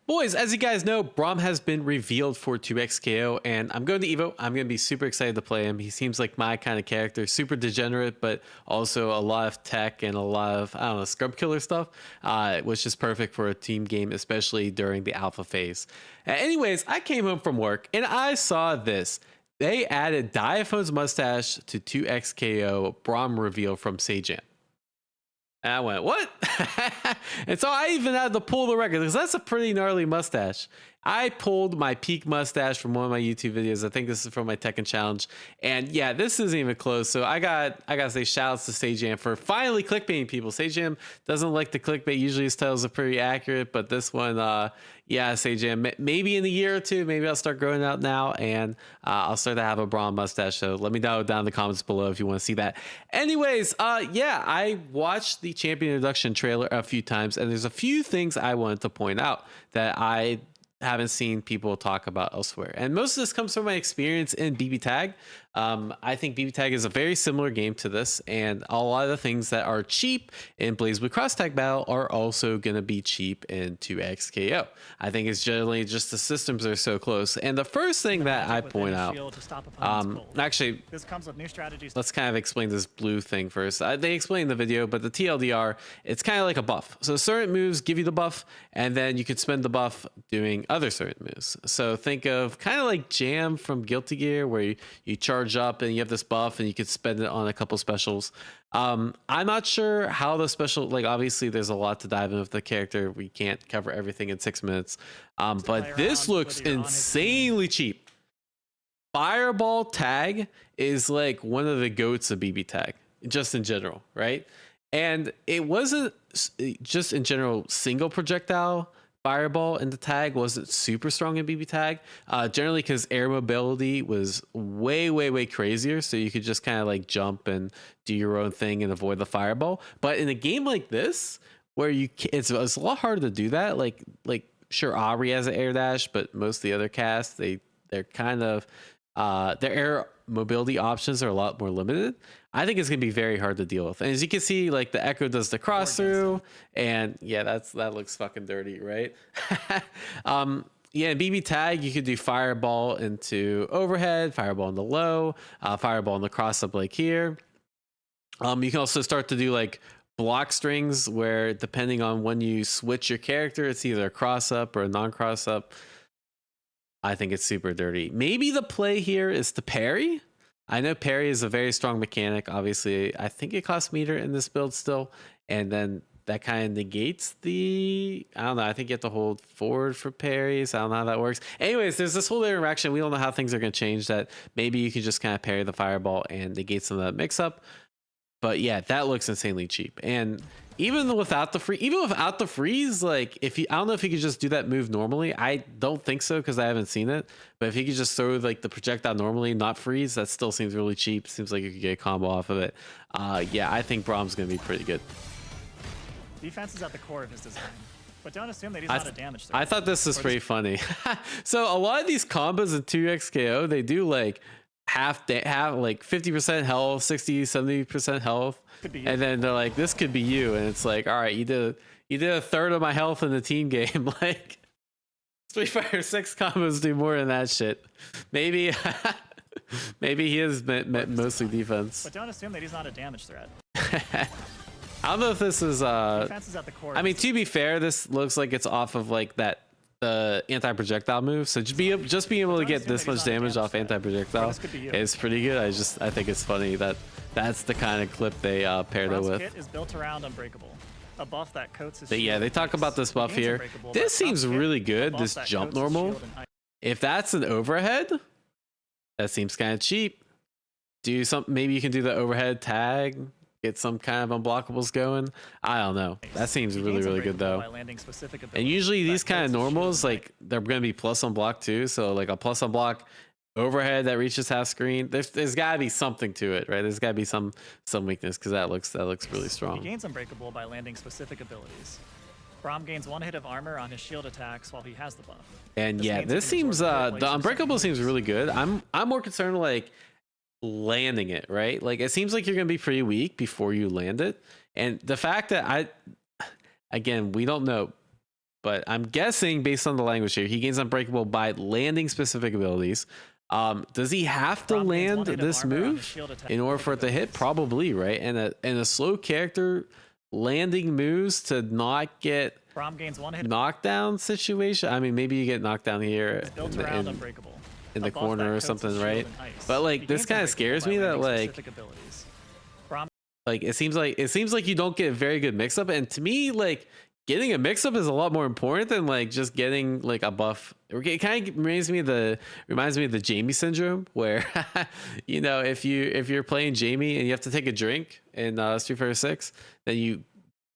Boys, as you guys know, Braum has been revealed for 2XKO, and I'm going to Evo. I'm going to be super excited to play him. He seems like my kind of character, super degenerate, but also a lot of tech and a lot of, I don't know, scrub killer stuff, which is perfect for a team game, especially during the alpha phase. Anyways, I came home from work, and I saw this. They added Diaphone's mustache to 2XKO Braum reveal from Sajam. And I went, what? And so I even had to pull the record because that's a pretty gnarly mustache. I pulled my peak mustache from one of my YouTube videos. I think this is from my Tekken challenge. And yeah, this isn't even close. So I gotta say shout outs to Sajam for finally clickbaiting people. Sajam doesn't like the clickbait. Usually his titles are pretty accurate, but this one, yeah, Sajam, maybe in a year or two, maybe I'll start growing out now and I'll start to have a Braum mustache. So let me know down in the comments below if you want to see that. Anyways, yeah, I watched the champion introduction trailer a few times and there's a few things I wanted to point out that I haven't seen people talk about elsewhere. And most of this comes from my experience in BB Tag. I think BB Tag is a very similar game to this, and a lot of the things that are cheap in BlazBlue Cross Tag Battle are also going to be cheap in 2XKO. I think it's generally just the systems are so close. And the first thing that I point out, actually, this comes with new strategies. Let's kind of explain this blue thing first. They explained the video, but the TLDR, it's kind of like a buff. So certain moves give you the buff, and then you could spend the buff doing other certain moves. So think of kind of like Jam from Guilty Gear, where you charge up and you have this buff and you could spend it on a couple specials. I'm not sure how the special, like obviously there's a lot to dive in with the character. We can't cover everything in 6 minutes, but this looks insanely cheap. Fireball tag is like one of the goats of BB Tag just in general, right? And it wasn't just in general single projectile. Fireball in the tag wasn't super strong in BB Tag, generally because air mobility was way crazier, so you could just kind of like jump and do your own thing and avoid the fireball. But in a game like this, where it's a lot harder to do that. Like sure, Aubrey has an air dash, but most of the other casts they're kind of their air mobility options are a lot more limited. I think it's gonna be very hard to deal with. And as you can see, like the Echo does the cross through, and yeah, that looks fucking dirty, right? Yeah, in BB Tag, you could do fireball into overhead, fireball in the low, fireball in the cross up like here. You can also start to do like block strings where depending on when you switch your character, it's either a cross up or a non-cross up. I think it's super dirty. Maybe the play here is to parry. I know parry is a very strong mechanic. Obviously, I think it costs meter in this build still. And then that kind of negates the, I don't know, I think you have to hold forward for parries. I don't know how that works. Anyways, there's this whole interaction. We don't know how things are going to change that. Maybe you can just kind of parry the fireball and negate some of that mix up. But yeah, that looks insanely cheap. And even without the freeze, like I don't know if he could just do that move normally. I don't think so because I haven't seen it. But if he could just throw like the projectile normally, not freeze, that still seems really cheap. Seems like you could get a combo off of it. Yeah, I think Braum's gonna be pretty good. Defense is at the core of his design, but don't assume that he's not a damage threat. I thought this was pretty funny. So a lot of these combos in 2XKO, they do like half like 50% health, 60-70% health, and then they're like, this could be you, and it's like, all right, you did a third of my health in the team game. Like Street Fighter 6 combos do more than that shit. Maybe maybe he is mostly defense, but don't assume that he's not a damage threat. I don't know if this is defense is at the core. I mean, to be fair, this looks like it's off of like the anti-projectile move, so just being able to get this much damage off anti-projectile is pretty good. I think it's funny that that's the kind of clip they paired it with. Kit is built around Unbreakable, a buff that coats his yeah, they talk about this buff here. This seems really good, this jump normal. If that's an overhead, that seems kind of cheap. Do something, maybe you can do the overhead tag, get some kind of unblockables going. I don't know. That seems really good though. And usually these kind of normals, like they're going to be plus on block too. So like a plus on block overhead that reaches half screen. There's got to be something to it, right? There's got to be some weakness because that looks really strong. He gains Unbreakable by landing specific abilities. Braum gains 1 hit of armor on his shield attacks while he has the buff. And yeah, this seems the Unbreakable seems really good. I'm more concerned like landing it, right? Like it seems like you're gonna be pretty weak before you land it, and the fact that again, we don't know, but I'm guessing based on the language here, he gains Unbreakable by landing specific abilities. Does he have to Braum gains land one hit of this armor on his move shield attack in order for it to hit? abilities. Probably, right? And a slow character landing moves to not get Braum gains one hit. knockdown situation. I mean, maybe you get knocked down here It's built around Unbreakable. in the A buff corner that or coats his something, shield right? in ice. But like He this gains kind of Unbreakable scares by me that landing like specific abilities. it seems like you don't get a very good mix up, and to me like getting a mix up is a lot more important than like just getting like a buff. It kind of reminds me of the Jamie syndrome, where you know, if you're playing Jamie and you have to take a drink in Street Fighter 6, then you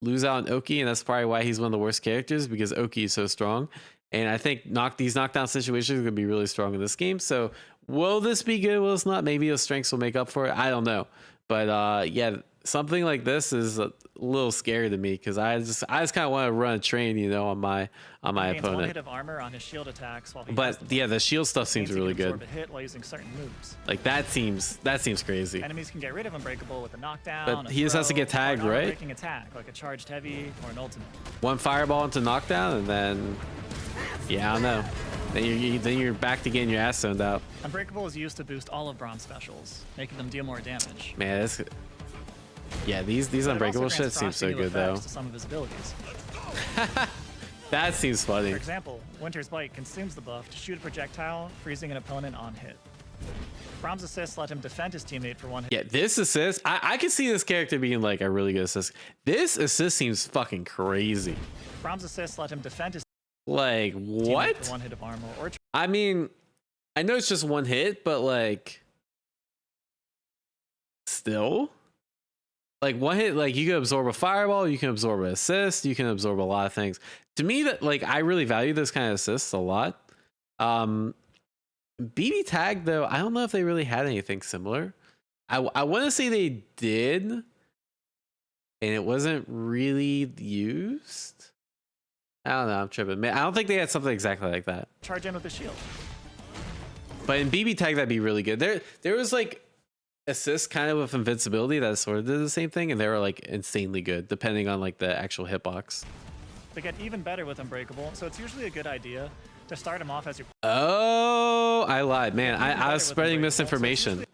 lose out on Oki, and that's probably why he's one of the worst characters, because Oki is so strong. And I think these knockdown situations are gonna be really strong in this game. So will this be good? Will this not? Maybe his strengths will make up for it. I don't know. But yeah, something like this is a little scary to me, because I just kind of want to run a train, you know, on my He gains one hit opponent. of armor on his shield attacks while he But yeah, the shield stuff seems means he really can good. absorb a hit while using certain moves. Like that seems crazy. Enemies can get rid of Unbreakable with a knockdown. But a he just has to throw, get tagged, or an right? armor-breaking attack, like a charged heavy or an ultimate. One fireball into knockdown, and then yeah, I don't know. Then you're back to getting your ass zoned out. Unbreakable is used to boost all of Braum's specials, making them deal more damage. Man, this. Yeah, these But it also Unbreakable grants shit seems so frosty new good though. effects to some of his abilities. That seems funny. For example, Winter's Bite consumes the buff to shoot a projectile, freezing an opponent on hit. Braum's assist let him defend his teammate for one hit. Yeah, this assist, I could see this character being like a really good assist. This assist seems fucking crazy. Braum's assist let him defend his Like, teammate what? for one hit of armor or I mean, I know it's just one hit, but like, still? Like, one hit, like, you can absorb a fireball, you can absorb an assist, you can absorb a lot of things. To me, that, like, I really value this kind of assists a lot. BB Tag, though, I don't know if they really had anything similar. I want to say they did, and it wasn't really used. I don't know, I'm tripping. Man, I don't think they had something exactly like that. charge in with the shield. But in BB Tag, that'd be really good. There was like assists kind of with invincibility that sort of did the same thing, and they were like insanely good, depending on like the actual hitbox. They get even better with Unbreakable, so it's usually a good idea to start him off as your Oh, I lied, man. I was better with spreading Unbreakable, so it's misinformation. usually-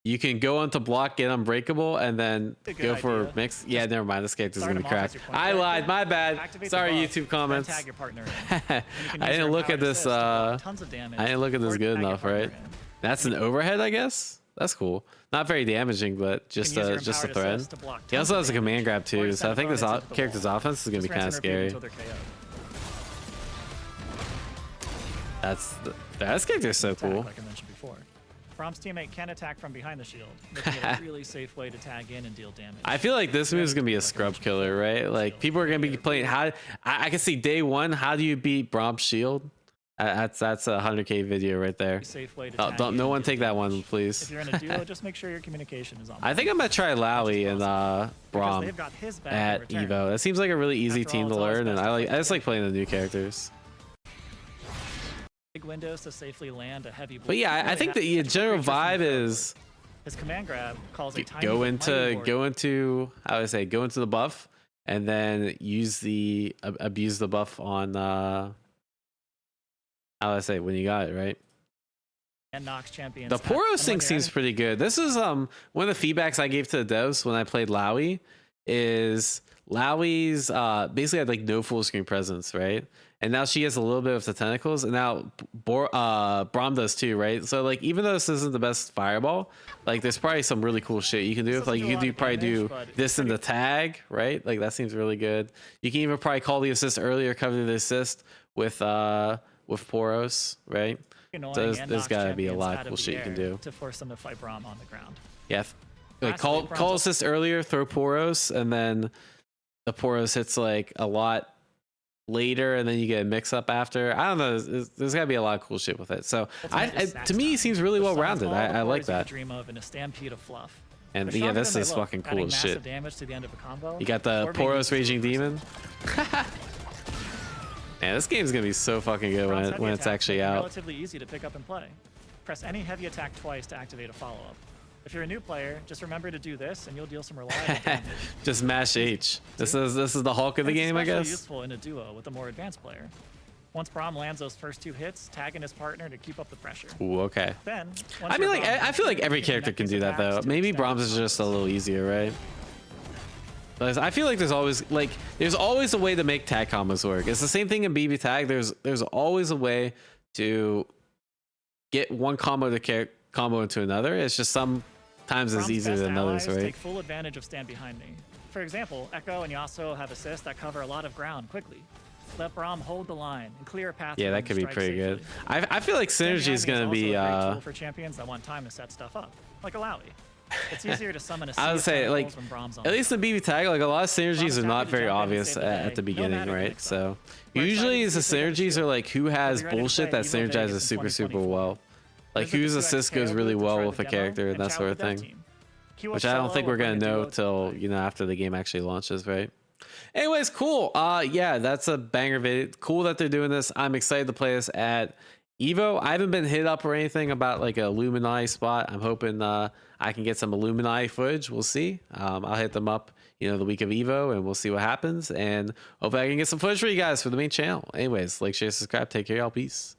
You can go onto block, get Unbreakable, and then A good go for idea. mix. Yeah, never mind. This character's Start gonna be him off as cracked. your point I character, lied. My bad. activate the Sorry, buff, YouTube then comments. tag your partner in. I And you can use didn't your look at empowered this. assist to block tons of damage, I didn't look at this or good tag your enough, partner right? in. That's an overhead, I guess. That's cool. Not very damaging, but just You can use your just a empowered thread. assist to block He tons also of has a command damage, grab or too, to so I send think this opponents into the character's wall. offense is gonna be Just rinse kind of and repeat scary. until they're KO'd. That character's so Attack, cool. like I mentioned before. Braum's teammate can attack from behind the shield, making it a really safe way to tag in and deal damage. I feel like this move is gonna be a scrub killer, right? Like people are gonna be playing. I can see day one. How do you beat Braum's shield? That's a 100K video right there. Safe way to Oh, tag don't in no and one deal take that damage. one, If please. you're in a duo, just make sure your communication is on. I think I'm gonna try Lowy and Because Braum they've got his back in at return. Evo. That seems like a really easy After all, team to it's always learn, and best to I play just like together. playing the new characters. Big windows to safely land a heavy blow. But yeah, I think the general vibe is his command grab calls a tiny go but mighty into how do I say, go into the buff, and then use the abuse the buff on how do I say, when you got it right. and knocks champions. The out. Poros And thing when seems you're pretty good. This is one of the feedbacks I gave to the devs when I played Lowy is Lowy's basically had like no full screen presence, right? And now she has a little bit of the tentacles, and now Braum does too, right? So like even though this isn't the best fireball, like there's probably some really cool shit you can do. This With, like doesn't you do a can lot of probably damage, do but it's this in pretty the tag, right? Like that seems really good. You can even probably call the assist earlier, cover the assist with Poros, right? annoying There's and there's knocks gotta be a champions lot out of of cool the shit you can air do. to force them to fight Braum on the ground. Yeah. Like Lastly, call Braum's assist earlier, throw Poros, and then the Poros hits like a lot later, and then you get a mix up after. I don't know. There's gotta be a lot of cool shit with it. So Ultimate is to me, he seems really The well sum of rounded. all the I like Poros you that. could dream of in a stampede of fluff. And They're yeah, stronger this than is they look, fucking cool adding as massive shit. damage to the end of a combo. You got the or being Poros used as a Raging reversal. Demon. Man, this game's gonna be so fucking good Braum's when heavy it's attacks actually make it out. Relatively easy to pick up and play. Press any heavy attack twice to activate a follow-up. If you're a new player, just remember to do this, and you'll deal some reliable damage. Just mash H. This is the Hulk of the And game, I it's especially guess. useful in a duo with a more advanced player. Once Braum lands those first 2 hits, tag in his partner to keep up the pressure. Ooh, okay. Then, I mean, like, I feel like every character can do that though. Maybe Brahms is just a little easier, right? But I feel like there's always a way to make tag combos work. It's the same thing in BB tag. There's always a way to get one combo to combo into another. It's just sometimes it's easier than others, right? Take full advantage of stand behind me. For example, Echo and Yasuo have assists that cover a lot of ground quickly. Let Braum hold the line and clear a path. Yeah, that could be pretty good. I feel like synergy is going to be a great tool for champions that want time to set stuff up, like Alawi. It's easier to summon a I would say, like, at least in BB tag, like a lot of synergies are not very obvious at the beginning, right? So usually the synergies are like who has bullshit that synergizes super well. Like whose assist goes really well with a character and that sort of thing. Which I don't think we're going to know till, you know, after the game actually launches, right? Anyways, cool. Yeah, that's a banger video. Cool that they're doing this. I'm excited to play this at Evo. I haven't been hit up or anything about like a Illuminati spot. I'm hoping I can get some Illuminati footage. We'll see. I'll hit them up, you know, the week of Evo, and we'll see what happens. And hopefully I can get some footage for you guys for the main channel. Anyways, like, share, subscribe. Take care, y'all. Peace.